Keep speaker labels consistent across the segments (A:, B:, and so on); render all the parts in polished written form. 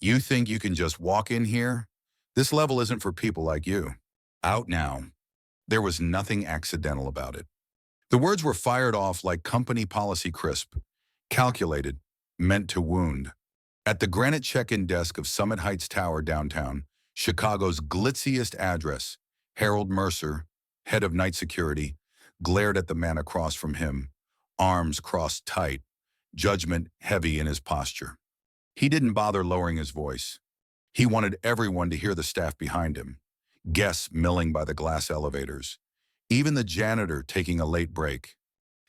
A: You think you can just walk in here? This level isn't for people like you. Out now. There was nothing accidental about it. The words were fired off like company policy crisp, calculated, meant to wound. At the granite check-in desk of Summit Heights Tower downtown, Chicago's glitziest address, Harold Mercer, head of night security, glared at the man across from him, arms crossed tight, judgment heavy in his posture. He didn't bother lowering his voice. He wanted everyone to hear the staff behind him, guests milling by the glass elevators, even the janitor taking a late break.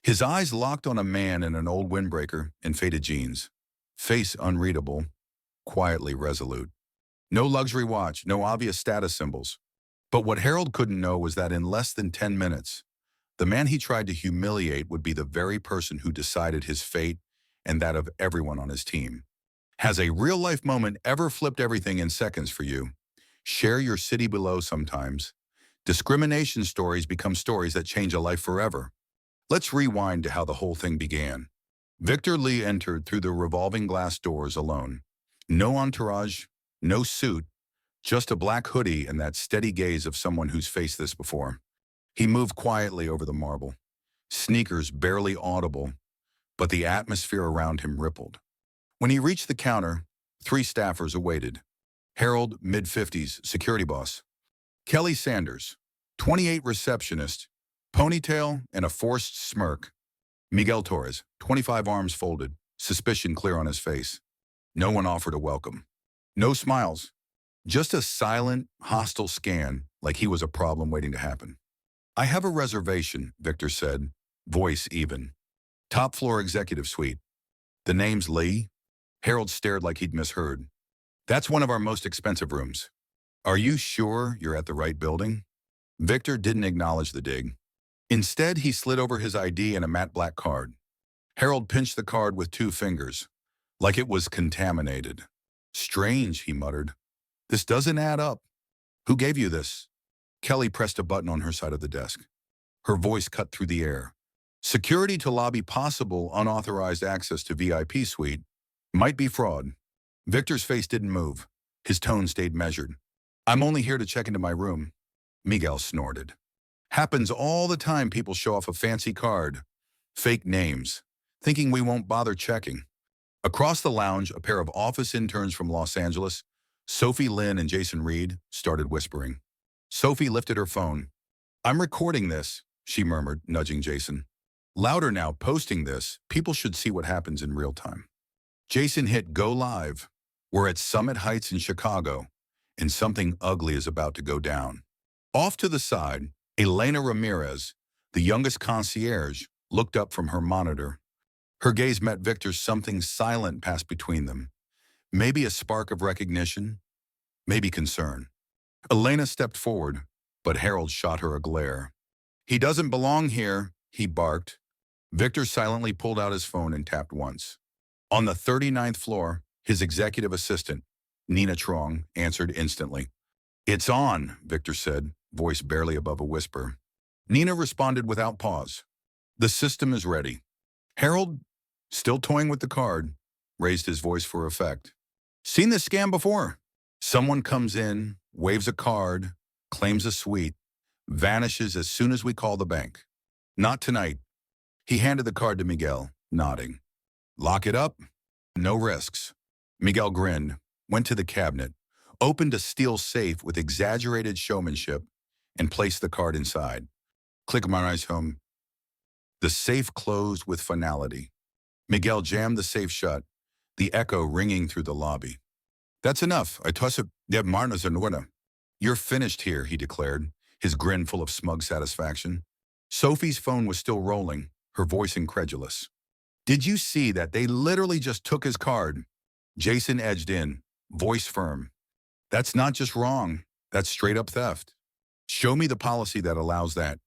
A: His eyes locked on a man in an old windbreaker and faded jeans, face unreadable, quietly resolute. No luxury watch, no obvious status symbols. But what Harold couldn't know was that in less than 10 minutes, the man he tried to humiliate would be the very person who decided his fate and that of everyone on his team. Has a real-life moment ever flipped everything in seconds for you? Share your city below sometimes. Discrimination stories become stories that change a life forever. Let's rewind to how the whole thing began. Victor Lee entered through the revolving glass doors alone. No entourage, no suit, just a black hoodie and that steady gaze of someone who's faced this before. He moved quietly over the marble, sneakers barely audible, but the atmosphere around him rippled. When he reached the counter, 3 staffers awaited. Harold, mid-50s, security boss. Kelly Sanders, 28, receptionist, ponytail and a forced smirk. Miguel Torres, 25, arms folded, suspicion clear on his face. No one offered a welcome. No smiles. Just a silent, hostile scan, like he was a problem waiting to happen. I have a reservation, Victor said, voice even. Top floor executive suite. The name's Lee? Harold stared like he'd misheard. That's one of our most expensive rooms. Are you sure you're at the right building? Victor didn't acknowledge the dig. Instead, he slid over his ID and a matte black card. Harold pinched the card with 2 fingers, like it was contaminated. Strange, he muttered. This doesn't add up. Who gave you this? Kelly pressed a button on her side of the desk. Her voice cut through the air. Security to lobby possible unauthorized access to VIP suite. Might be fraud. Victor's face didn't move. His tone stayed measured. I'm only here to check into my room. Miguel snorted. Happens all the time people show off a fancy card. Fake names. Thinking we won't bother checking. Across the lounge, a pair of office interns from Los Angeles, Sophie Lynn and Jason Reed, started whispering. Sophie lifted her phone. I'm recording this, she murmured, nudging Jason. Louder now, posting this. People should see what happens in real time. Jason hit go live. We're at Summit Heights in Chicago, and something ugly is about to go down. Off to the side, Elena Ramirez, the youngest concierge, looked up from her monitor. Her gaze met Victor's. Something silent passed between them. Maybe a spark of recognition, maybe concern. Elena stepped forward, but Harold shot her a glare. He doesn't belong here, he barked. Victor silently pulled out his phone and tapped once. On the 39th floor, his executive assistant, Nina Trong, answered instantly. It's on, Victor said, voice barely above a whisper. Nina responded without pause. The system is ready. Harold, still toying with the card, raised his voice for effect. Seen this scam before? Someone comes in, waves a card, claims a suite, vanishes as soon as we call the bank. Not tonight. He handed the card to Miguel, nodding. Lock it up. No risks. Miguel grinned, went to the cabinet, opened a steel safe with exaggerated showmanship, and placed the card inside. Click my eyes home. The safe closed with finality. Miguel jammed the safe shut, the echo ringing through the lobby. That's enough. I toss it. You're finished here, he declared, his grin full of smug satisfaction. Sophie's phone was still rolling, her voice incredulous. Did you see that? They literally just took his card. Jason edged in, voice firm. That's not just wrong. That's straight up theft. Show me the policy that allows that.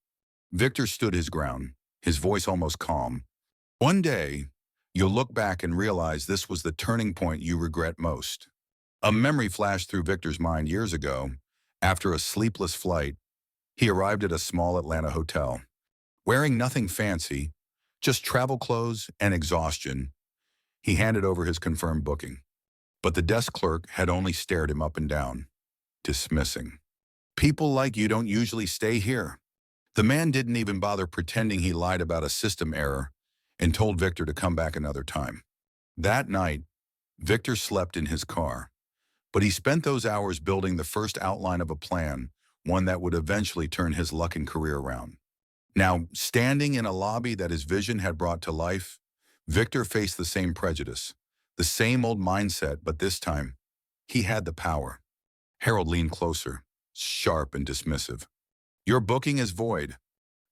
A: Victor stood his ground, his voice almost calm. One day, you'll look back and realize this was the turning point you regret most. A memory flashed through Victor's mind years ago. After a sleepless flight, he arrived at a small Atlanta hotel. Wearing nothing fancy, just travel clothes and exhaustion, he handed over his confirmed booking. But the desk clerk had only stared him up and down, dismissing. People like you don't usually stay here. The man didn't even bother pretending he lied about a system error and told Victor to come back another time. That night, Victor slept in his car, but he spent those hours building the first outline of a plan, one that would eventually turn his luck and career around. Now, standing in a lobby that his vision had brought to life, Victor faced the same prejudice, the same old mindset, but this time, he had the power. Harold leaned closer, sharp and dismissive. Your booking is void.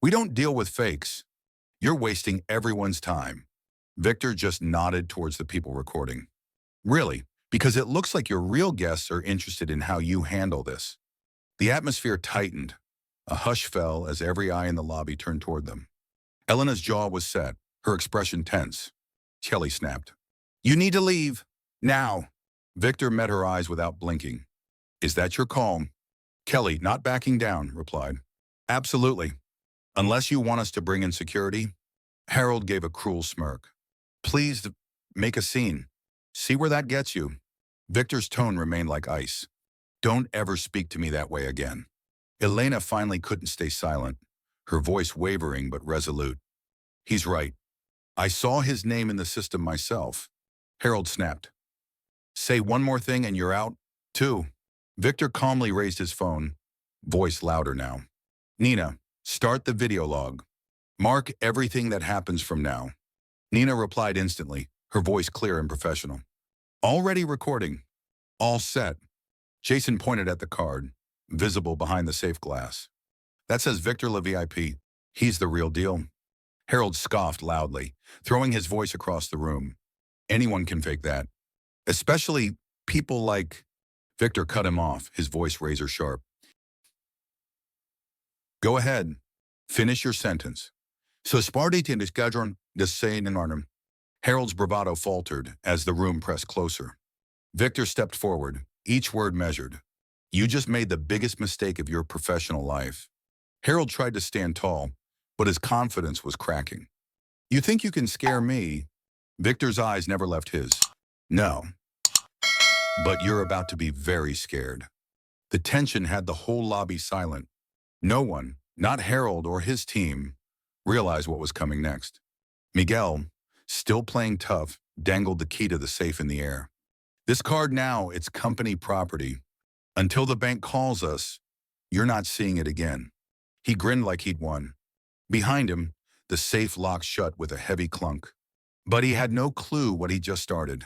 A: We don't deal with fakes. You're wasting everyone's time. Victor just nodded towards the people recording. Really, because it looks like your real guests are interested in how you handle this. The atmosphere tightened. A hush fell as every eye in the lobby turned toward them. Elena's jaw was set, her expression tense. Kelly snapped. You need to leave. Now. Victor met her eyes without blinking. Is that your call? Kelly, not backing down, replied. Absolutely. Unless you want us to bring in security. Harold gave a cruel smirk. Please, make a scene. See where that gets you. Victor's tone remained like ice. Don't ever speak to me that way again. Elena finally couldn't stay silent, her voice wavering but resolute. He's right. I saw his name in the system myself. Harold snapped. Say one more thing and you're out. 2. Victor calmly raised his phone, voice louder now. Nina, start the video log. Mark everything that happens from now. Nina replied instantly, her voice clear and professional. Already recording. All set. Jason pointed at the card, visible behind the safe glass. That says Victor Le VIP. He's the real deal. Harold scoffed loudly, throwing his voice across the room. Anyone can fake that. Especially people like... Victor cut him off, his voice razor sharp. Go ahead. Finish your sentence. So Sparti in Escadron de Seine in Arnhem. Harold's bravado faltered as the room pressed closer. Victor stepped forward, each word measured. You just made the biggest mistake of your professional life. Harold tried to stand tall, but his confidence was cracking. You think you can scare me? Victor's eyes never left his. No. But you're about to be very scared. The tension had the whole lobby silent. No one, not Harold or his team, realized what was coming next. Miguel, still playing tough, dangled the key to the safe in the air. This card now, it's company property. Until the bank calls us, you're not seeing it again. He grinned like he'd won. Behind him, the safe locked shut with a heavy clunk. But he had no clue what he just started.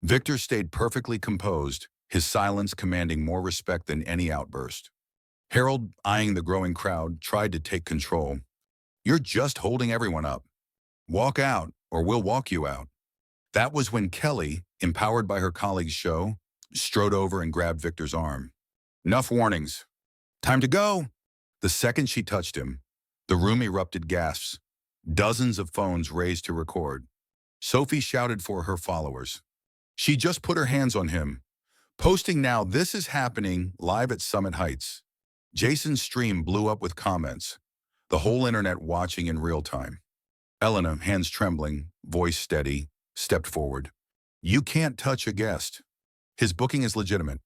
A: Victor stayed perfectly composed, his silence commanding more respect than any outburst. Harold, eyeing the growing crowd, tried to take control. You're just holding everyone up. Walk out, or we'll walk you out. That was when Kelly, empowered by her colleague's show, strode over and grabbed Victor's arm. Enough warnings. Time to go. The second she touched him, the room erupted gasps. Dozens of phones raised to record. Sophie shouted for her followers. She just put her hands on him, posting now this is happening live at Summit Heights. Jason's stream blew up with comments, the whole internet watching in real time. Elena, hands trembling, voice steady, stepped forward. You can't touch a guest. His booking is legitimate.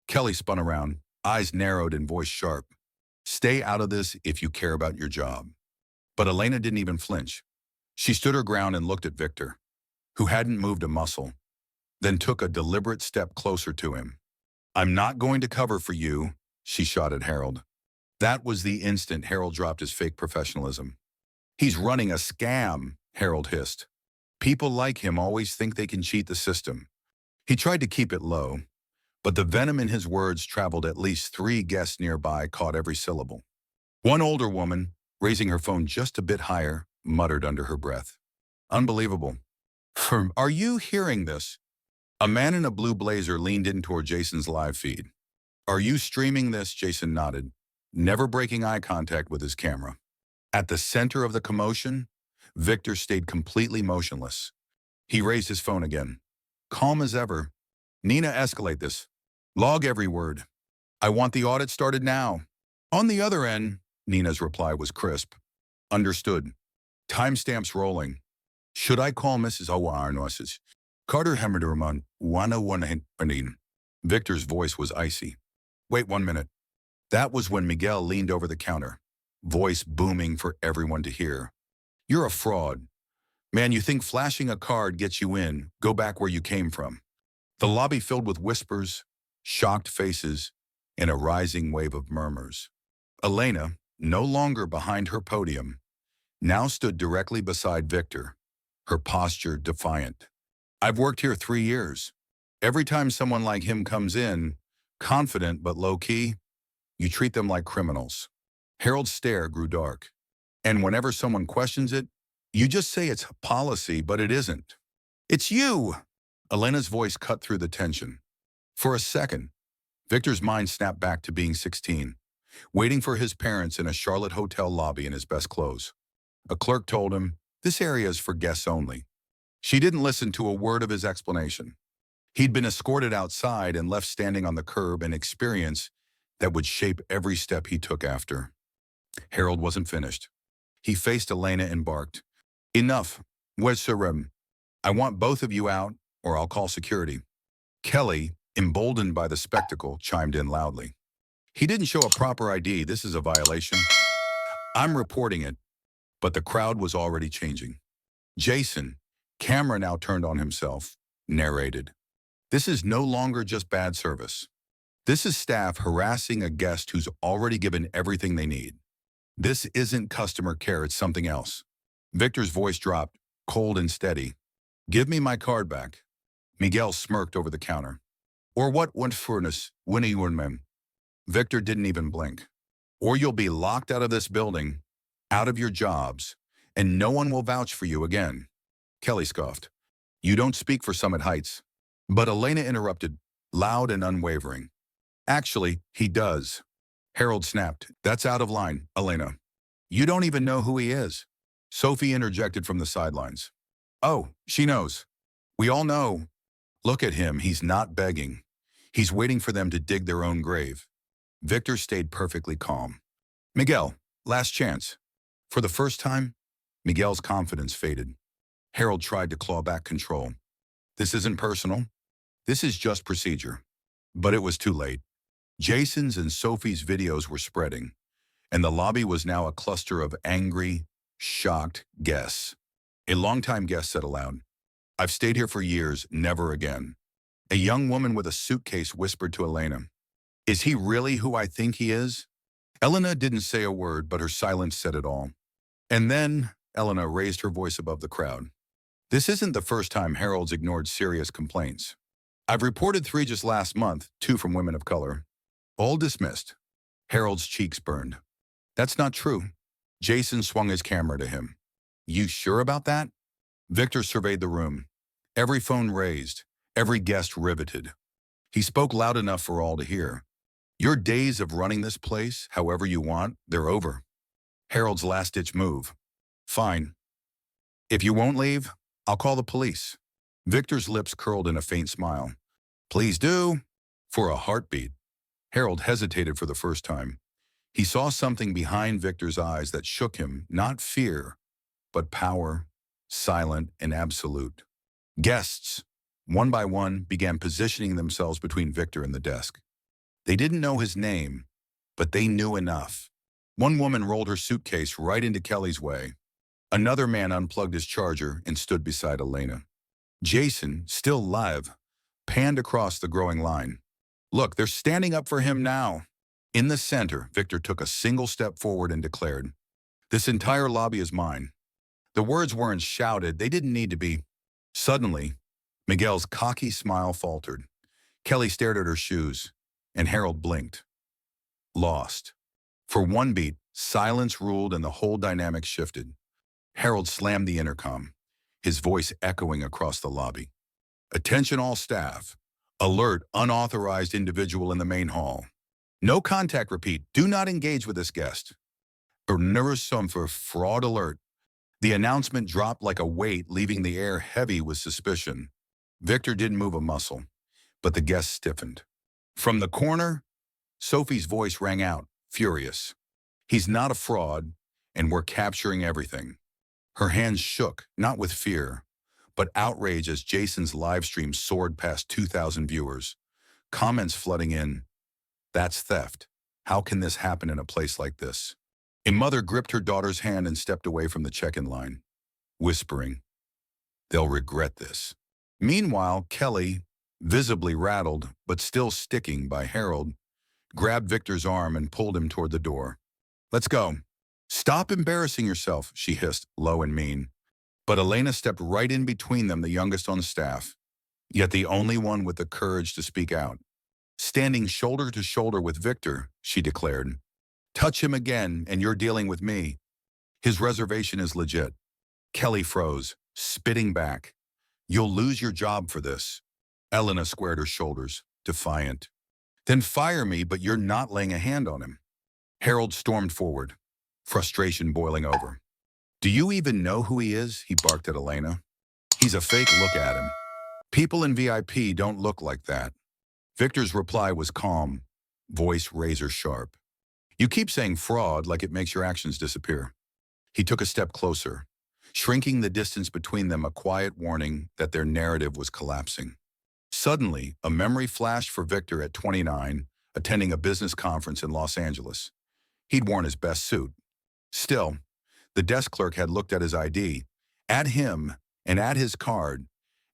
A: Kelly spun around, eyes narrowed and voice sharp. Stay out of this if you care about your job. But Elena didn't even flinch. She stood her ground and looked at Victor, who hadn't moved a muscle, then took a deliberate step closer to him. I'm not going to cover for you, she shot at Harold. That was the instant Harold dropped his fake professionalism. He's running a scam, Harold hissed. People like him always think they can cheat the system. He tried to keep it low, but the venom in his words traveled at least 3 guests nearby caught every syllable. One older woman, raising her phone just a bit higher, muttered under her breath. Unbelievable. Are you hearing this? A man in a blue blazer leaned in toward Jason's live feed. Are you streaming this? Jason nodded, never breaking eye contact with his camera. At the center of the commotion, Victor stayed completely motionless. He raised his phone again. Calm as ever. Nina, escalate this. Log every word. I want the audit started now. On the other end, Nina's reply was crisp. Understood. Timestamps rolling. Should I call Mrs. Owarnosis? Carter Hemmerderman, 101. Victor's voice was icy. Wait 1 minute. That was when Miguel leaned over the counter, voice booming for everyone to hear. You're a fraud. Man, you think flashing a card gets you in, go back where you came from. The lobby filled with whispers, shocked faces, and a rising wave of murmurs. Elena, no longer behind her podium, now stood directly beside Victor, her posture defiant. I've worked here 3 years. Every time someone like him comes in, confident but low-key, you treat them like criminals. Harold's stare grew dark. And whenever someone questions it, you just say it's policy, but it isn't. It's you! Elena's voice cut through the tension. For a second, Victor's mind snapped back to being 16, waiting for his parents in a Charlotte hotel lobby in his best clothes. A clerk told him, this area is for guests only. She didn't listen to a word of his explanation. He'd been escorted outside and left standing on the curb, an experience that would shape every step he took after. Harold wasn't finished. He faced Elena and barked, enough, where's Surem? I want both of you out, or I'll call security. Kelly, emboldened by the spectacle, chimed in loudly. He didn't show a proper ID, this is a violation. I'm reporting it, but the crowd was already changing. Jason, camera now turned on himself, narrated. This is no longer just bad service. This is staff harassing a guest who's already given everything they need. This isn't customer care, it's something else. Victor's voice dropped, cold and steady. Give me my card back. Miguel smirked over the counter. Or what went furnace, Winnie Wernman? Victor didn't even blink. Or you'll be locked out of this building, out of your jobs, and no one will vouch for you again. Kelly scoffed. You don't speak for Summit Heights. But Elena interrupted, loud and unwavering. Actually, he does. Harold snapped. That's out of line, Elena. You don't even know who he is. Sophie interjected from the sidelines. Oh, she knows. We all know. Look at him, he's not begging. He's waiting for them to dig their own grave. Victor stayed perfectly calm. Miguel, last chance. For the first time, Miguel's confidence faded. Harold tried to claw back control. This isn't personal. This is just procedure. But it was too late. Jason's and Sophie's videos were spreading, and the lobby was now a cluster of angry, shocked guests. A longtime guest said aloud, I've stayed here for years, never again. A young woman with a suitcase whispered to Elena, Is he really who I think he is? Elena didn't say a word, but her silence said it all. And then Elena raised her voice above the crowd. This isn't the first time Harold's ignored serious complaints. I've reported 3 just last month, 2 from women of color. All dismissed. Harold's cheeks burned. That's not true. Jason swung his camera to him. You sure about that? Victor surveyed the room. Every phone raised, every guest riveted. He spoke loud enough for all to hear. Your days of running this place, however you want, they're over. Harold's last-ditch move. Fine. If you won't leave, I'll call the police. Victor's lips curled in a faint smile. Please do. For a heartbeat. Harold hesitated for the first time. He saw something behind Victor's eyes that shook him, not fear, but power, silent and absolute. Guests, one by one, began positioning themselves between Victor and the desk. They didn't know his name, but they knew enough. One woman rolled her suitcase right into Kelly's way. Another man unplugged his charger and stood beside Elena. Jason, still live, panned across the growing line. Look, they're standing up for him now. In the center, Victor took a single step forward and declared, This entire lobby is mine. The words weren't shouted, they didn't need to be. Suddenly, Miguel's cocky smile faltered. Kelly stared at her shoes, and Harold blinked. Lost. For one beat, silence ruled and the whole dynamic shifted. Harold slammed the intercom, his voice echoing across the lobby. Attention all staff. Alert unauthorized individual in the main hall. No contact, repeat. Do not engage with this guest. For fraud alert. The announcement dropped like a weight, leaving the air heavy with suspicion. Victor didn't move a muscle, but the guest stiffened. From the corner, Sophie's voice rang out, furious. He's not a fraud, and we're capturing everything. Her hands shook, not with fear, but outrage as Jason's live stream soared past 2,000 viewers. Comments flooding in. That's theft. How can this happen in a place like this? A mother gripped her daughter's hand and stepped away from the check-in line, whispering, "They'll regret this." Meanwhile, Kelly, visibly rattled but still sticking by Harold, grabbed Victor's arm and pulled him toward the door. "Let's go." "Stop embarrassing yourself," she hissed, low and mean. But Elena stepped right in between them, the youngest on staff, yet the only one with the courage to speak out. "Standing shoulder to shoulder with Victor," she declared. "Touch him again, and you're dealing with me. His reservation is legit." Kelly froze, spitting back. "You'll lose your job for this." Elena squared her shoulders, defiant. "Then fire me, but you're not laying a hand on him." Harold stormed forward, frustration boiling over. "Do you even know who he is?" he barked at Elena. "He's a fake. Look at him. People in VIP don't look like that." Victor's reply was calm, voice razor sharp. "You keep saying fraud like it makes your actions disappear." He took a step closer, shrinking the distance between them, a quiet warning that their narrative was collapsing. Suddenly, a memory flashed for Victor at 29, attending a business conference in Los Angeles. He'd worn his best suit. Still, the desk clerk had looked at his ID, at him, and at his card,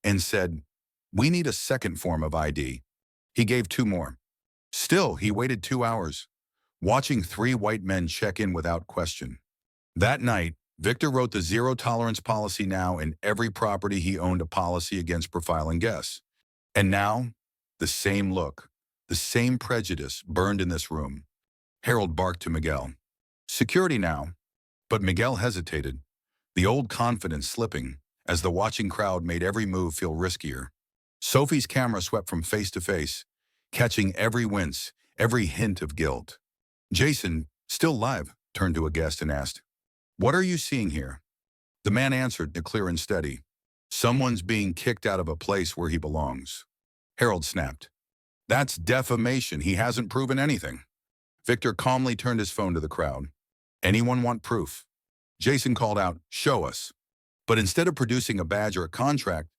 A: and said, "We need a second form of ID." He gave 2 more. Still, he waited 2 hours, watching 3 white men check in without question. That night, Victor wrote the zero-tolerance policy now in every property he owned, a policy against profiling guests. And now, the same look, the same prejudice burned in this room. Harold barked to Miguel, "Security now." But Miguel hesitated, the old confidence slipping, as the watching crowd made every move feel riskier. Sophie's camera swept from face to face, catching every wince, every hint of guilt. Jason, still live, turned to a guest and asked, "What are you seeing here?" The man answered, clear and steady, "Someone's being kicked out of a place where he belongs." Harold snapped, "That's defamation. He hasn't proven anything." Victor calmly turned his phone to the crowd. "Anyone want proof?" Jason called out, "Show us." But instead of producing a badge or a contract,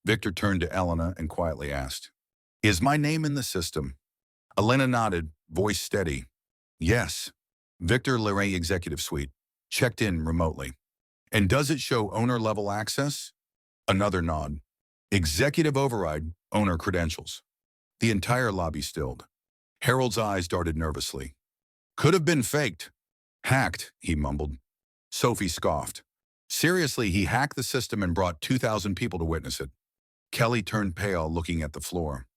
A: Victor turned to Elena and quietly asked, "Is my name in the system?" Elena nodded, voice steady. "Yes." Victor Leray Executive Suite checked in remotely. "And does it show owner-level access?" Another nod. "Executive override, owner credentials." The entire lobby stilled. Harold's eyes darted nervously. "Could have been faked. Hacked," he mumbled. Sophie scoffed. "Seriously, he hacked the system and brought 2,000 people to witness it." Kelly turned pale, looking at the floor.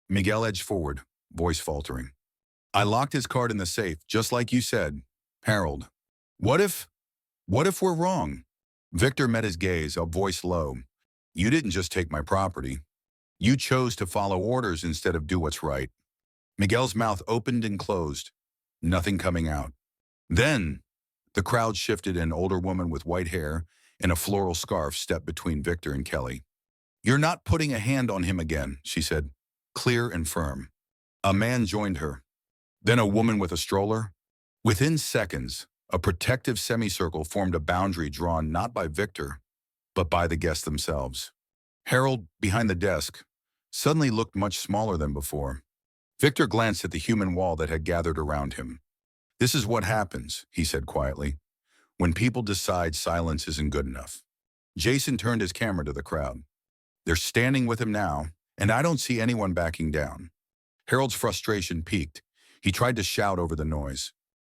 A: Miguel edged forward, voice faltering. "I locked his card in the safe, just like you said. Harold, what if we're wrong?" Victor met his gaze, a voice low. "You didn't just take my property. You chose to follow orders instead of do what's right." Miguel's mouth opened and closed, nothing coming out. Then, the crowd shifted, and an older woman with white hair and a floral scarf stepped between Victor and Kelly. "You're not putting a hand on him again," she said, clear and firm. A man joined her, then a woman with a stroller. Within seconds, a protective semicircle formed, a boundary drawn not by Victor, but by the guests themselves. Harold, behind the desk, suddenly looked much smaller than before. Victor glanced at the human wall that had gathered around him. "This is what happens," he said quietly, "when people decide silence isn't good enough." Jason turned his camera to the crowd. "They're standing with him now, and I don't see anyone backing down." Harold's frustration peaked. He tried to shout over the noise.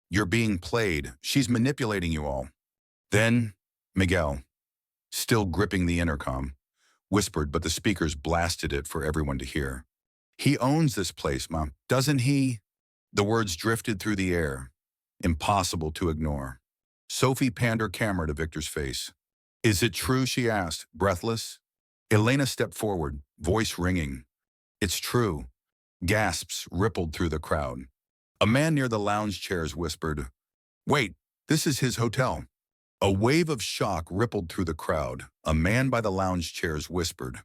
A: "You're being played. She's manipulating you all." Then, Miguel, still gripping the intercom, whispered, but the speakers blasted it for everyone to hear. "He owns this place, Mom, doesn't he?" The words drifted through the air, impossible to ignore. Sophie panned her camera to Victor's face. "Is it true?" she asked, breathless. Elena stepped forward, voice ringing. "It's true." Gasps rippled through the crowd. A man near the lounge chairs whispered, "Wait, this is his hotel." A wave of shock rippled through the crowd. A man by the lounge chairs whispered,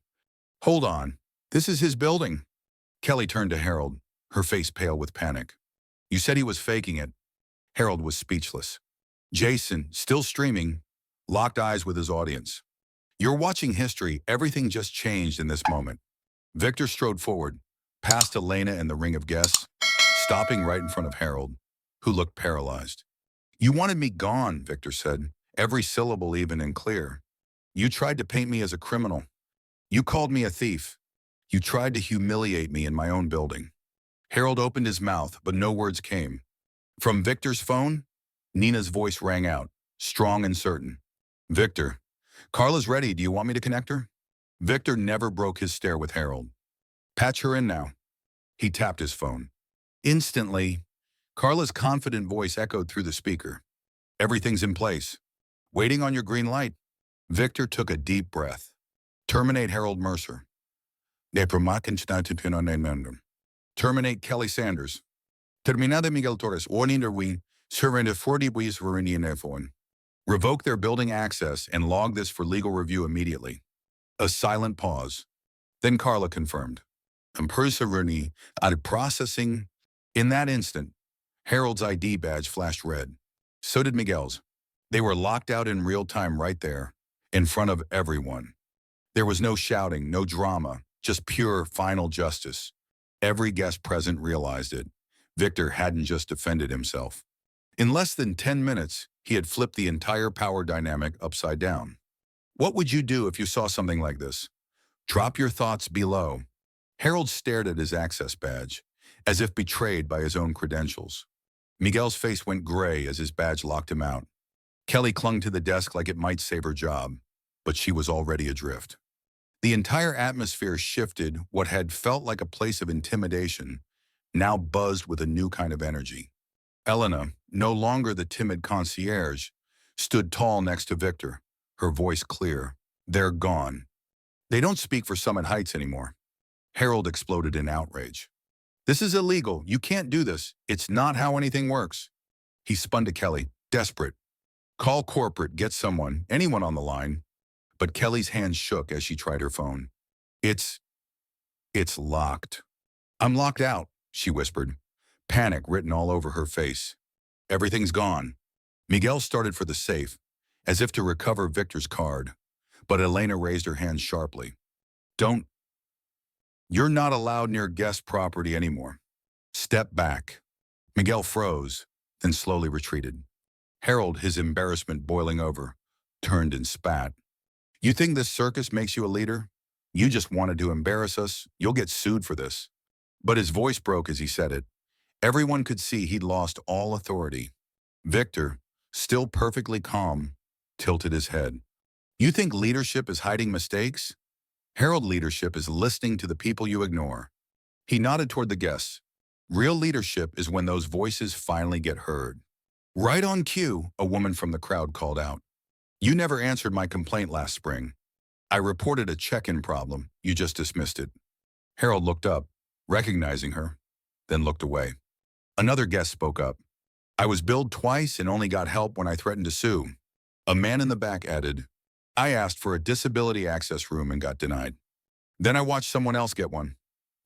A: "Hold on, this is his building." Kelly turned to Harold, her face pale with panic. "You said he was faking it." Harold was speechless. Jason, still streaming, locked eyes with his audience. You're watching history. Everything just changed in this moment. Victor strode forward, past Elena and the ring of guests, stopping right in front of Harold, who looked paralyzed. You wanted me gone, Victor said, every syllable even and clear. You tried to paint me as a criminal. You called me a thief. You tried to humiliate me in my own building. Harold opened his mouth, but no words came. From Victor's phone, Nina's voice rang out, strong and certain. Victor, Carla's ready. Do you want me to connect her? Victor never broke his stare with Harold. Patch her in now. He tapped his phone. Instantly, Carla's confident voice echoed through the speaker. Everything's in place. Waiting on your green light. Victor took a deep breath. Terminate Harold Mercer. Terminate Kelly Sanders. Terminada Miguel Torres. Orninderween. Surrender 40 buis Verinian. Revoke their building access and log this for legal review immediately. A silent pause. Then Carla confirmed. Verni out processing. In that instant, Harold's ID badge flashed red. So did Miguel's. They were locked out in real time right there, in front of everyone. There was no shouting, no drama, just pure final justice. Every guest present realized it. Victor hadn't just defended himself. In less than 10 minutes, he had flipped the entire power dynamic upside down. What would you do if you saw something like this? Drop your thoughts below. Harold stared at his access badge, as if betrayed by his own credentials. Miguel's face went gray as his badge locked him out. Kelly clung to the desk like it might save her job, but she was already adrift. The entire atmosphere shifted. What had felt like a place of intimidation now buzzed with a new kind of energy. Elena, no longer the timid concierge, stood tall next to Victor, her voice clear. They're gone. They don't speak for Summit Heights anymore. Harold exploded in outrage. This is illegal. You can't do this. It's not how anything works. He spun to Kelly, desperate. Call corporate, get someone, anyone on the line. But Kelly's hands shook as she tried her phone. It's locked. I'm locked out, she whispered, panic written all over her face. Everything's gone. Miguel started for the safe, as if to recover Victor's card, but Elena raised her hands sharply. You're not allowed near guest property anymore. Step back. Miguel froze, then slowly retreated. Harold, his embarrassment boiling over, turned and spat. You think this circus makes you a leader? You just wanted to embarrass us. You'll get sued for this. But his voice broke as he said it. Everyone could see he'd lost all authority. Victor, still perfectly calm, tilted his head. You think leadership is hiding mistakes? Harold leadership is listening to the people you ignore. He nodded toward the guests. Real leadership is when those voices finally get heard. Right on cue, a woman from the crowd called out. You never answered my complaint last spring. I reported a check-in problem. You just dismissed it. Harold looked up, recognizing her, then looked away. Another guest spoke up. I was billed twice and only got help when I threatened to sue. A man in the back added, I asked for a disability access room and got denied. Then I watched someone else get one.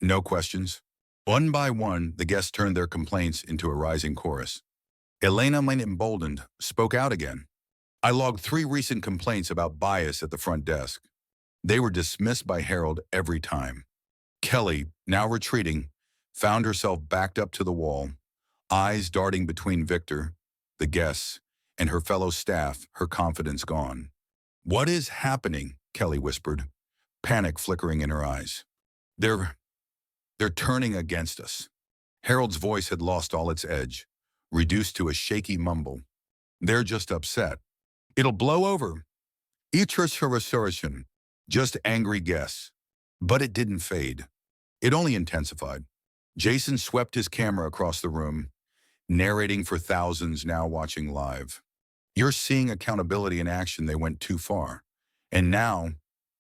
A: No questions. One by one, the guests turned their complaints into a rising chorus. Elena, emboldened, spoke out again. I logged 3 recent complaints about bias at the front desk. They were dismissed by Harold every time. Kelly, now retreating, found herself backed up to the wall, eyes darting between Victor, the guests, and her fellow staff, her confidence gone. What is happening? Kelly whispered, panic flickering in her eyes. They're turning against us. Harold's voice had lost all its edge, reduced to a shaky mumble. They're just upset. It'll blow over. Just angry guess. But it didn't fade. It only intensified. Jason swept his camera across the room, narrating for thousands now watching live. You're seeing accountability in action. They went too far. And now,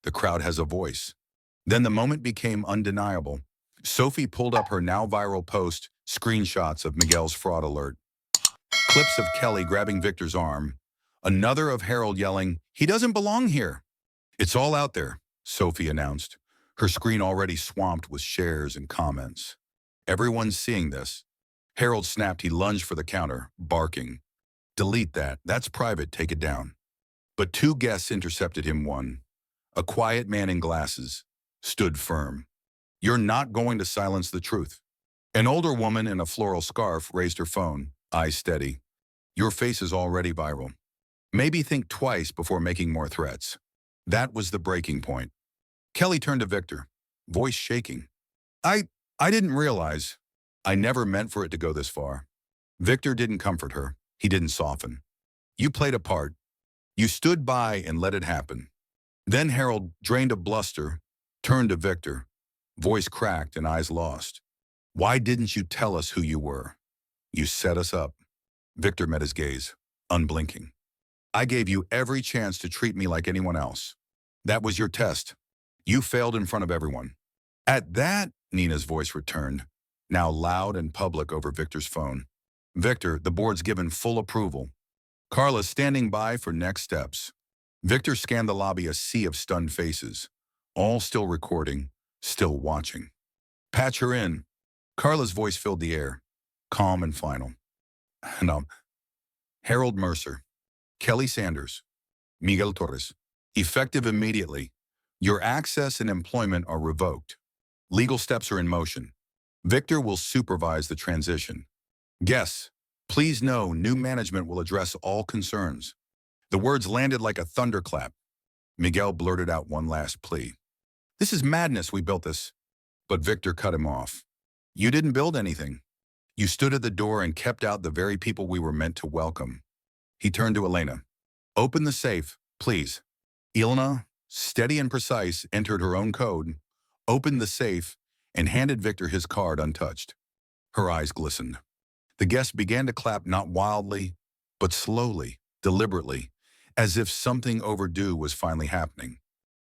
A: the crowd has a voice. Then the moment became undeniable. Sophie pulled up her now viral post, screenshots of Miguel's fraud alert. Clips of Kelly grabbing Victor's arm. Another of Harold yelling, he doesn't belong here. It's all out there, Sophie announced, her screen already swamped with shares and comments. Everyone's seeing this. Harold snapped. He lunged for the counter, barking. Delete that. That's private. Take it down. But 2 guests intercepted him. One, A quiet man in glasses stood firm. You're not going to silence the truth. An older woman in a floral scarf raised her phone, eyes steady. Your face is already viral. Maybe think twice before making more threats. That was the breaking point. Kelly turned to Victor, voice shaking. I, I didn't realize. I never meant for it to go this far. Victor didn't comfort her. He didn't soften. You played a part. You stood by and let it happen. Then Harold drained of bluster, turned to Victor, voice cracked and eyes lost. Why didn't you tell us who you were? You set us up. Victor met his gaze, unblinking. I gave you every chance to treat me like anyone else. That was your test. You failed in front of everyone. At that, Nina's voice returned, now loud and public over Victor's phone. Victor, the board's given full approval. Carla's standing by for next steps. Victor scanned the lobby, a sea of stunned faces, all still recording, still watching. Patch her in. Carla's voice filled the air, calm and final. No. Harold Mercer, Kelly Sanders, Miguel Torres. Effective immediately. Your access and employment are revoked. Legal steps are in motion. Victor will supervise the transition. Guests, please know new management will address all concerns. The words landed like a thunderclap. Miguel blurted out one last plea. This is madness, we built this. But Victor cut him off. You didn't build anything. You stood at the door and kept out the very people we were meant to welcome. He turned to Elena. Open the safe, please. Ilona, steady and precise, entered her own code, opened the safe, and handed Victor his card untouched. Her eyes glistened. The guests began to clap, not wildly, but slowly, deliberately, as if something overdue was finally happening.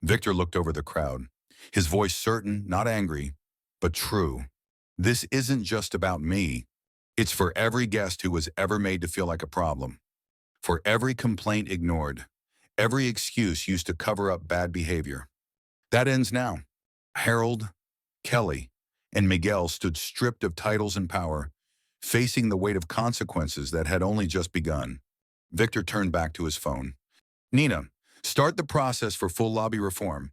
A: Victor looked over the crowd, his voice certain, not angry, but true. This isn't just about me. It's for every guest who was ever made to feel like a problem. For every complaint ignored, every excuse used to cover up bad behavior. That ends now. Harold, Kelly, and Miguel stood stripped of titles and power, facing the weight of consequences that had only just begun. Victor turned back to his phone. Nina, start the process for full lobby reform.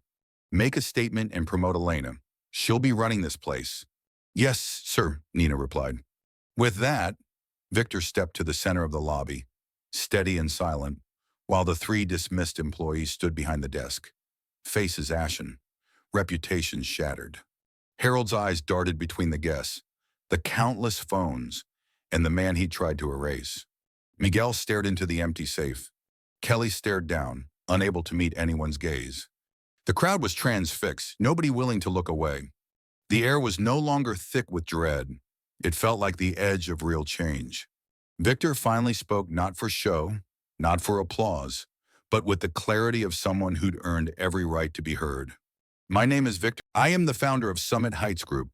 A: Make a statement and promote Elena. She'll be running this place. Yes, sir, Nina replied. With that, Victor stepped to the center of the lobby, steady and silent, while the three dismissed employees stood behind the desk, faces ashen, reputations shattered. Harold's eyes darted between the guests, the countless phones, and the man he'd tried to erase. Miguel stared into the empty safe. Kelly stared down, unable to meet anyone's gaze. The crowd was transfixed, nobody willing to look away. The air was no longer thick with dread. It felt like the edge of real change. Victor finally spoke, not for show, not for applause, but with the clarity of someone who'd earned every right to be heard. My name is Victor. I am the founder of Summit Heights Group.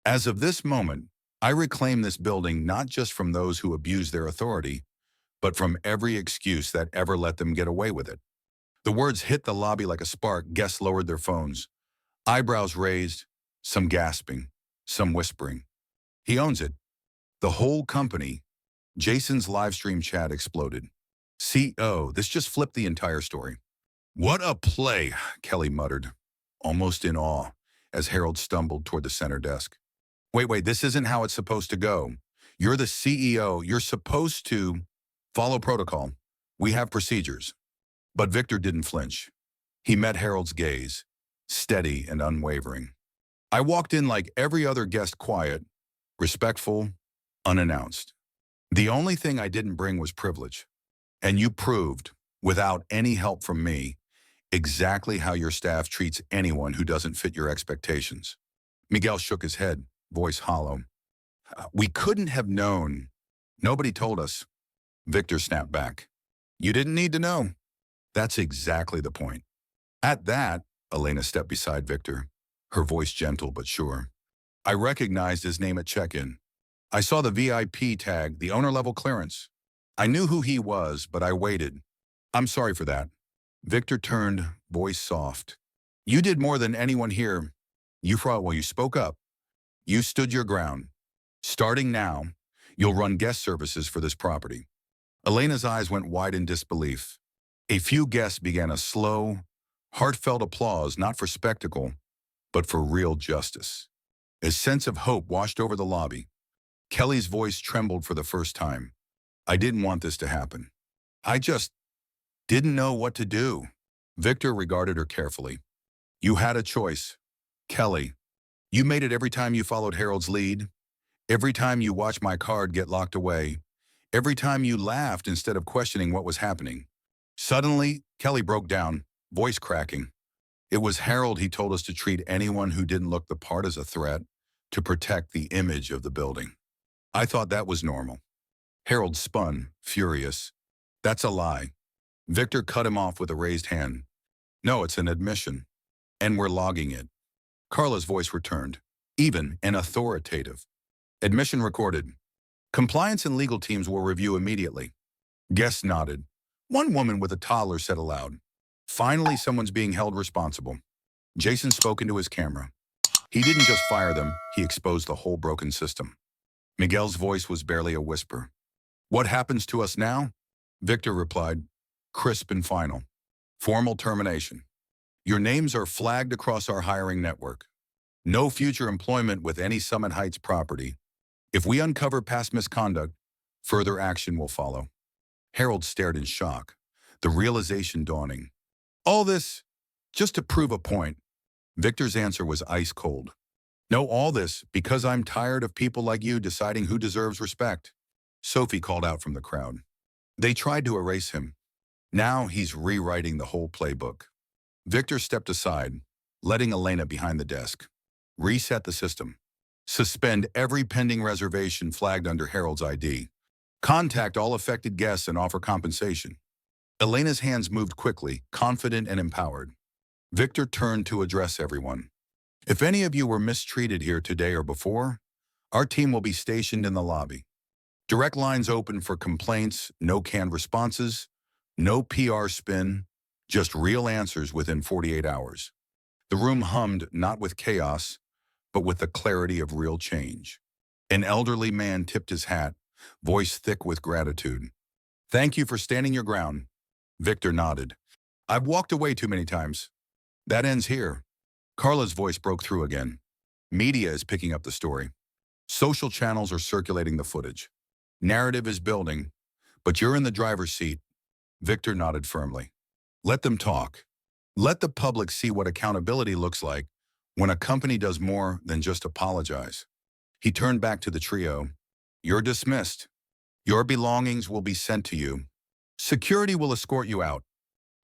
A: As of this moment, I reclaim this building not just from those who abuse their authority, but from every excuse that ever let them get away with it. The words hit the lobby like a spark. Guests lowered their phones, eyebrows raised, some gasping, some whispering. He owns it. The whole company. Jason's live stream chat exploded. CO, this just flipped the entire story. What a play, Kelly muttered, almost in awe, as Harold stumbled toward the center desk. Wait, this isn't how it's supposed to go. You're the CEO. You're supposed to follow protocol. We have procedures. But Victor didn't flinch. He met Harold's gaze, steady and unwavering. I walked in like every other guest, quiet, respectful, unannounced. The only thing I didn't bring was privilege. And you proved, without any help from me, exactly how your staff treats anyone who doesn't fit your expectations. Miguel shook his head, voice hollow. We couldn't have known. Nobody told us. Victor snapped back. You didn't need to know. That's exactly the point. At that, Elena stepped beside Victor, her voice gentle but sure. I recognized his name at check-in. I saw the VIP tag, the owner-level clearance. I knew who he was, but I waited. I'm sorry for that. Victor turned, voice soft. You did more than anyone here. You spoke up. You stood your ground. Starting now, you'll run guest services for this property. Elena's eyes went wide in disbelief. A few guests began a slow, Heartfelt applause, not for spectacle, but for real justice. A sense of hope washed over the lobby. Kelly's voice trembled for the first time. I didn't want this to happen. I just didn't know what to do. Victor regarded her carefully. You had a choice. Kelly, you made it every time you followed Harold's lead, every time you watched my card get locked away, every time you laughed instead of questioning what was happening. Suddenly, Kelly broke down, voice cracking. It was Harold. He told us to treat anyone who didn't look the part as a threat, to protect the image of the building. I thought that was normal. Harold spun, furious. That's a lie. Victor cut him off with a raised hand. No, it's an admission. And we're logging it. Carla's voice returned, even and authoritative. Admission recorded. Compliance and legal teams will review immediately. Guests nodded. One woman with a toddler said aloud, finally, someone's being held responsible. Jason spoke into his camera. He didn't just fire them, he exposed the whole broken system. Miguel's voice was barely a whisper. What happens to us now? Victor replied, crisp and final. Formal termination. Your names are flagged across our hiring network. No future employment with any Summit Heights property. If we uncover past misconduct, further action will follow. Harold stared in shock, the realization dawning. All this just to prove a point. Victor's answer was ice cold. No, all this because I'm tired of people like you deciding who deserves respect. Sophie called out from the crowd. They tried to erase him. Now he's rewriting the whole playbook. Victor stepped aside, letting Elena behind the desk. Reset the system. Suspend every pending reservation flagged under Harold's ID. Contact all affected guests and offer compensation. Elena's hands moved quickly, confident and empowered. Victor turned to address everyone. If any of you were mistreated here today or before, our team will be stationed in the lobby. Direct lines open for complaints, no canned responses, no PR spin, just real answers within 48 hours. The room hummed not with chaos, but with the clarity of real change. An elderly man tipped his hat, voice thick with gratitude. Thank you for standing your ground. Victor nodded. I've walked away too many times. That ends here. Carla's voice broke through again. Media is picking up the story. Social channels are circulating the footage. Narrative is building, but you're in the driver's seat. Victor nodded firmly. Let them talk. Let the public see what accountability looks like when a company does more than just apologize. He turned back to the trio. You're dismissed. Your belongings will be sent to you. Security will escort you out.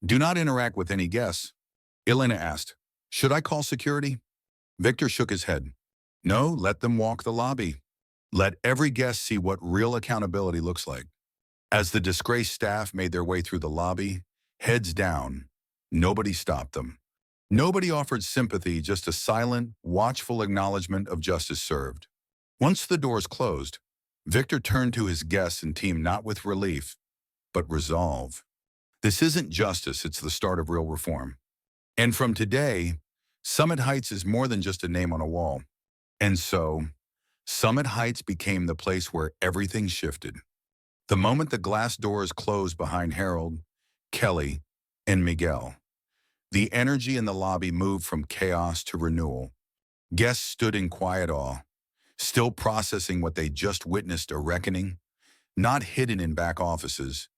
A: Do not interact with any guests. Elena asked, should I call security? Victor shook his head. No, let them walk the lobby. Let every guest see what real accountability looks like. As the disgraced staff made their way through the lobby, heads down, nobody stopped them. Nobody offered sympathy, just a silent, watchful acknowledgement of justice served. Once the doors closed, Victor turned to his guests and team not with relief, but resolve. This isn't justice, it's the start of real reform. And from today, Summit Heights is more than just a name on a wall. And so, Summit Heights became the place where everything shifted. The moment the glass doors closed behind Harold, Kelly, and Miguel, the energy in the lobby moved from chaos to renewal. Guests stood in quiet awe, still processing what they just witnessed, a reckoning, not hidden in back offices,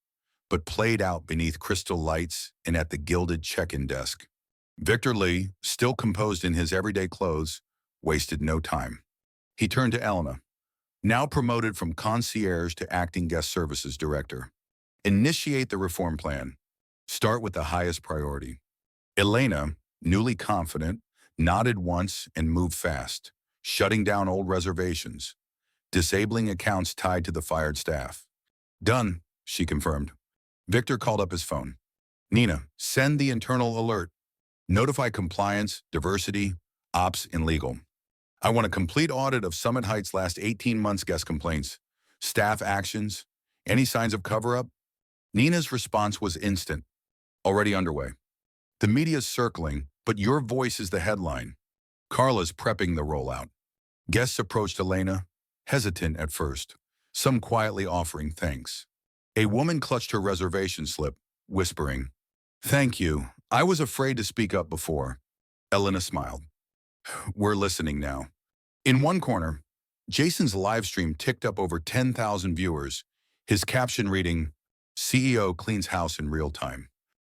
A: but played out beneath crystal lights and at the gilded check-in desk. Victor Lee, still composed in his everyday clothes, wasted no time. He turned to Elena, now promoted from concierge to acting guest services director. Initiate the reform plan. Start with the highest priority. Elena, newly confident, nodded once and moved fast, shutting down old reservations, disabling accounts tied to the fired staff. Done, she confirmed. Victor called up his phone. Nina, send the internal alert. Notify compliance, diversity, ops, and legal. I want a complete audit of Summit Heights' last 18 months guest complaints, staff actions, any signs of cover-up. Nina's response was instant, already underway. The media's circling, but your voice is the headline. Carla's prepping the rollout. Guests approached Elena, hesitant at first, some quietly offering thanks. A woman clutched her reservation slip, whispering, "Thank you, I was afraid to speak up before. Elena smiled. We're listening now. In one corner, Jason's live stream ticked up over 10,000 viewers, his caption reading, CEO cleans house in real time.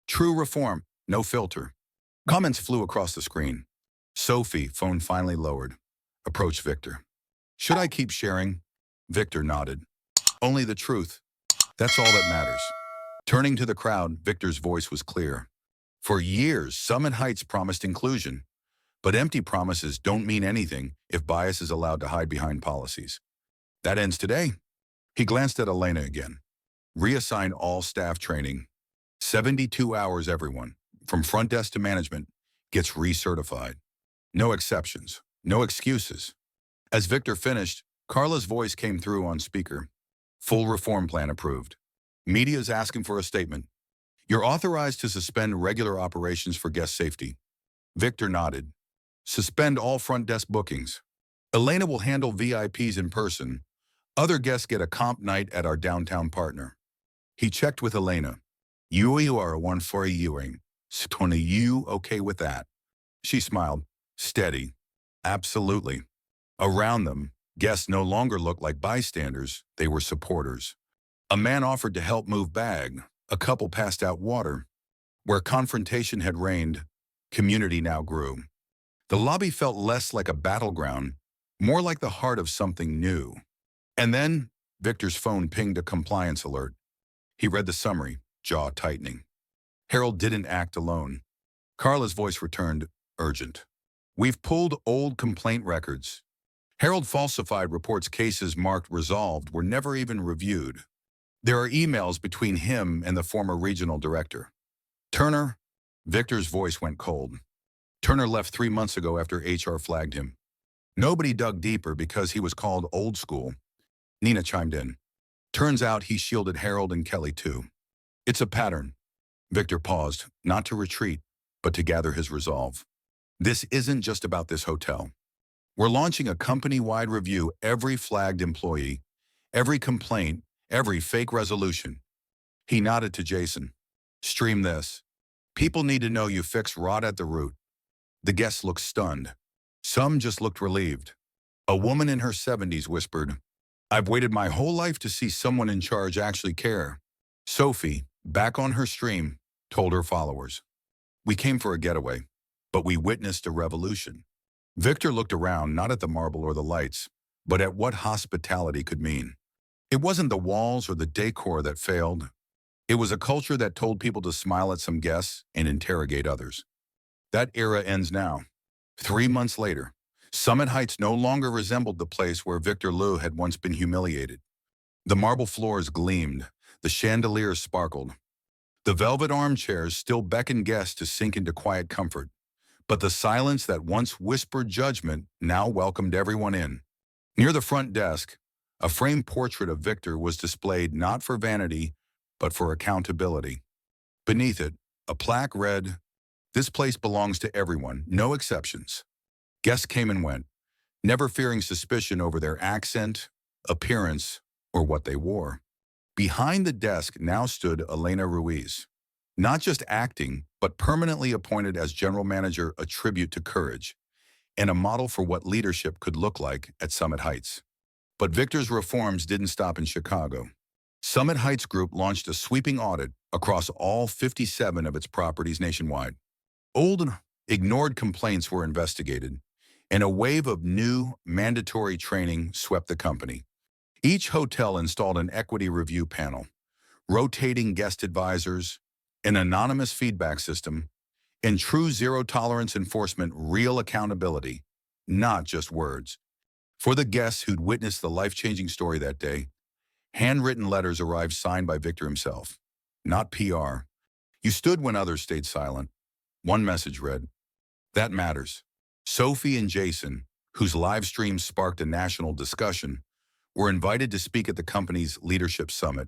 A: True reform, no filter. Comments flew across the screen. Sophie, phone finally lowered, approached Victor. Should I keep sharing? Victor nodded. Only the truth. That's all that matters. Turning to the crowd, Victor's voice was clear. For years, Summit Heights promised inclusion, but empty promises don't mean anything if bias is allowed to hide behind policies. That ends today. He glanced at Elena again. Reassign all staff training. 72 hours everyone, from front desk to management, gets recertified. No exceptions, no excuses. As Victor finished, Carla's voice came through on speaker. Full reform plan approved. Media's asking for a statement. You're authorized to suspend regular operations for guest safety. Victor nodded. Suspend all front desk bookings. Elena will handle VIPs in person. Other guests get a comp night at our downtown partner. He checked with Elena. You are a one for a Ewing. Tony, you okay with that? She smiled. Steady. Absolutely. Around them, guests no longer looked like bystanders, they were supporters. A man offered to help move bag. A couple passed out water. Where confrontation had reigned, community now grew. The lobby felt less like a battleground, more like the heart of something new. And then, Victor's phone pinged a compliance alert. He read the summary, jaw tightening. Harold didn't act alone. Carla's voice returned, urgent. We've pulled old complaint records. Harold falsified reports cases marked resolved were never even reviewed. There are emails between him and the former regional director. Turner, Victor's voice went cold. Turner left 3 months ago after HR flagged him. Nobody dug deeper because he was called old school. Nina chimed in. Turns out he shielded Harold and Kelly too. It's a pattern. Victor paused, not to retreat, but to gather his resolve. This isn't just about this hotel. We're launching a company-wide review every flagged employee, every complaint, every fake resolution. He nodded to Jason. Stream this. People need to know you fixed rot at the root. The guests looked stunned. Some just looked relieved. A woman in her 70s whispered, I've waited my whole life to see someone in charge actually care. Sophie, back on her stream, told her followers. We came for a getaway, but we witnessed a revolution. Victor looked around, not at the marble or the lights, but at what hospitality could mean. It wasn't the walls or the decor that failed. It was a culture that told people to smile at some guests and interrogate others. That era ends now. 3 months later, Summit Heights no longer resembled the place where Victor Liu had once been humiliated. The marble floors gleamed, the chandeliers sparkled. The velvet armchairs still beckoned guests to sink into quiet comfort, but the silence that once whispered judgment now welcomed everyone in. Near the front desk, a framed portrait of Victor was displayed not for vanity, but for accountability. Beneath it, a plaque read, This place belongs to everyone, no exceptions. Guests came and went, never fearing suspicion over their accent, appearance, or what they wore. Behind the desk now stood Elena Ruiz. Not just acting, but permanently appointed as general manager, a tribute to courage, and a model for what leadership could look like at Summit Heights. But Victor's reforms didn't stop in Chicago. Summit Heights Group launched a sweeping audit across all 57 of its properties nationwide. Old, ignored complaints were investigated, and a wave of new, mandatory training swept the company. Each hotel installed an equity review panel, rotating guest advisors, an anonymous feedback system, and true zero-tolerance enforcement, real accountability, not just words. For the guests who'd witnessed the life-changing story that day, handwritten letters arrived signed by Victor himself, not PR. You stood when others stayed silent. One message read, That matters. Sophie and Jason, whose live stream sparked a national discussion, were invited to speak at the company's leadership summit.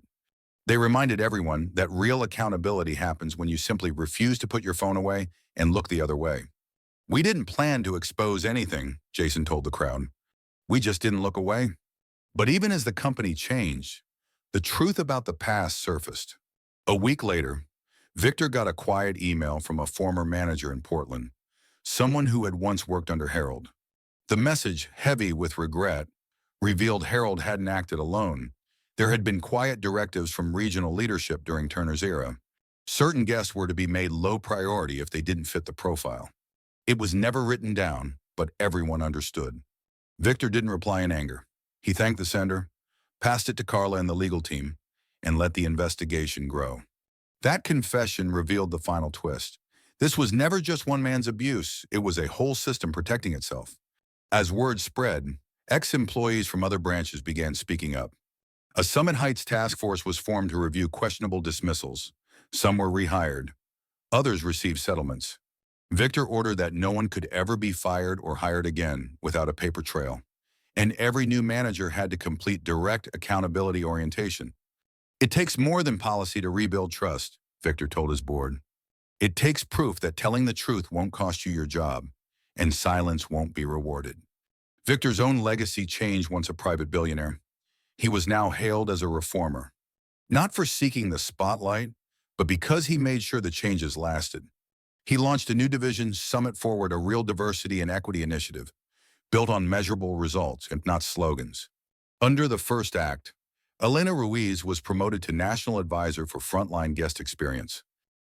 A: They reminded everyone that real accountability happens when you simply refuse to put your phone away and look the other way. We didn't plan to expose anything, Jason told the crowd. We just didn't look away. But even as the company changed, the truth about the past surfaced. A week later, Victor got a quiet email from a former manager in Portland, someone who had once worked under Harold. The message, heavy with regret, revealed Harold hadn't acted alone. There had been quiet directives from regional leadership during Turner's era. Certain guests were to be made low priority if they didn't fit the profile. It was never written down, but everyone understood. Victor didn't reply in anger. He thanked the sender, passed it to Carla and the legal team, and let the investigation grow. That confession revealed the final twist. This was never just one man's abuse, it was a whole system protecting itself. As word spread, ex-employees from other branches began speaking up. A Summit Heights task force was formed to review questionable dismissals. Some were rehired. Others received settlements. Victor ordered that no one could ever be fired or hired again without a paper trail. And every new manager had to complete direct accountability orientation. It takes more than policy to rebuild trust, Victor told his board. It takes proof that telling the truth won't cost you your job, and silence won't be rewarded. Victor's own legacy changed once a private billionaire. He was now hailed as a reformer, not for seeking the spotlight, but because he made sure the changes lasted. He launched a new division, Summit Forward, a real diversity and equity initiative, built on measurable results and not slogans. Under the first act, Elena Ruiz was promoted to National Advisor for Frontline Guest Experience.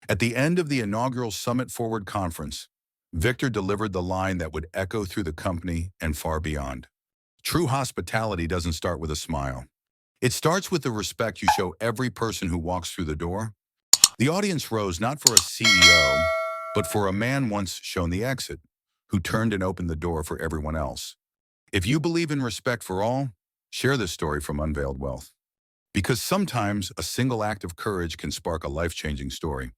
A: At the end of the inaugural Summit Forward conference, Victor delivered the line that would echo through the company and far beyond. True hospitality doesn't start with a smile. It starts with the respect you show every person who walks through the door. The audience rose not for a CEO, but for a man once shown the exit, who turned and opened the door for everyone else. If you believe in respect for all, share this story from Unveiled Wealth. Because sometimes a single act of courage can spark a life-changing story.